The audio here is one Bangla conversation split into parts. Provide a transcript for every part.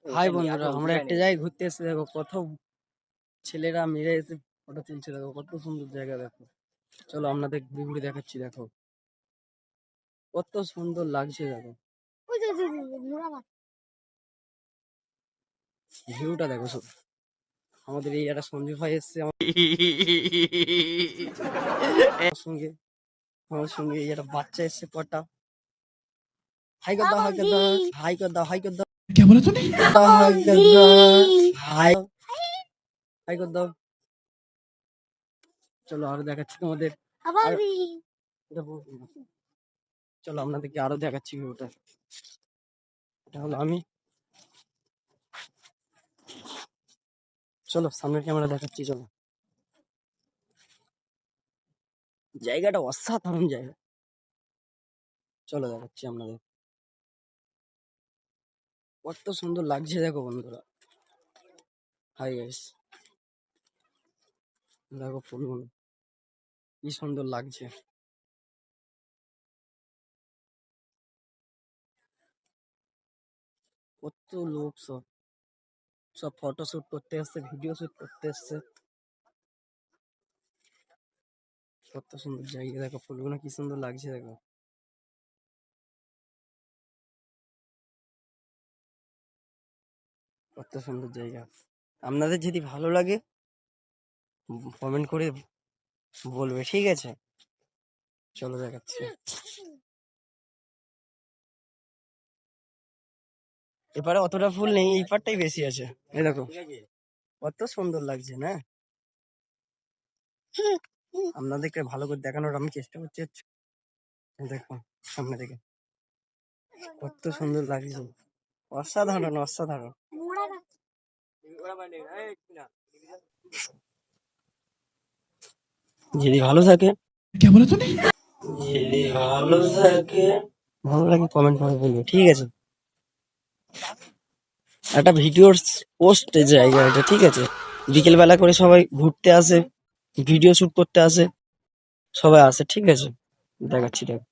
হাই বন্ধুরা, আমরা একটা জায়গায় ঘুরতে এসেছি। দেখো কত ছেলেরা মিলে এসে ফটো তুলছে। দেখো কত সুন্দর জায়গা। দেখো চলো আপনাদের ঘুরে ঘুরে দেখাচ্ছি। দেখো কত সুন্দর লাগছে। দেখো ভিউটা দেখো সব। আমাদের এই একটা সঞ্জু ভাই এসছে আমার সঙ্গে। আমার সঙ্গে এই একটা বাচ্চা এসছে কটা। হাই কর দাও, হাই কর দাও, হাই কর দাও, হাই কর দাও। क्या बोला तूने? হাই হাই কর দাও। চলো আরো দেখাচ্ছি তোমাদের। দেখো, চলো আপনাদেরকে আরো দেখাচ্ছি ভিউটা। এটা হলো আমি। চলো সামনের ক্যামেরা দেখাচ্ছি। চলো, জায়গাটা অসাধারণ জায়গা। চলো দেখাচ্ছি আপনাদের কত সুন্দর লাগছে। দেখো বন্ধুরা, হাই গাইস, দেখো ফুলগুলো কি সুন্দর লাগছে। কত লোক সব সব ফটো শুট করতে আসছে, ভিডিও শুট করতে আসছে। কত সুন্দর জায়গা। দেখো ফুলগুলো কি সুন্দর লাগছে। দেখো কত সুন্দর জায়গা। আপনাদের যদি ভালো লাগে কমেন্ট করে বলবে, ঠিক আছে? চলো দেখাচ্ছি। এপারে অতটা ফুল নেই, এই পারটাই বেশি আছে। এই দেখো কত সুন্দর লাগছে না? আপনাদেরকে ভালো করে দেখানোর আমি চেষ্টা করছি। দেখো সামনে থেকে কত সুন্দর লাগছে। অসাধারণ অসাধারণ। যদি ভালো থাকে क्या बोला तूने? যদি ভালো থাকে ভালো লাগে কমেন্ট করে বলবে, ঠিক আছে? একটা ভিডিওর পোস্ট জায়গা এটা, ঠিক আছে? বিকেল বেলা করে সবাই ঘুরতে আসে, ভিডিও শুট করতে আসে, সবাই আসে, ঠিক আছে? দেখাচ্ছি। দেখো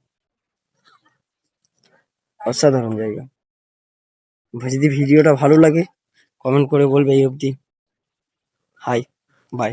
অসাধারণ জায়গা। যদি ভিডিওটা ভালো লাগে কমেন্ট করে বলবে। এই অবধি হাই, বাই।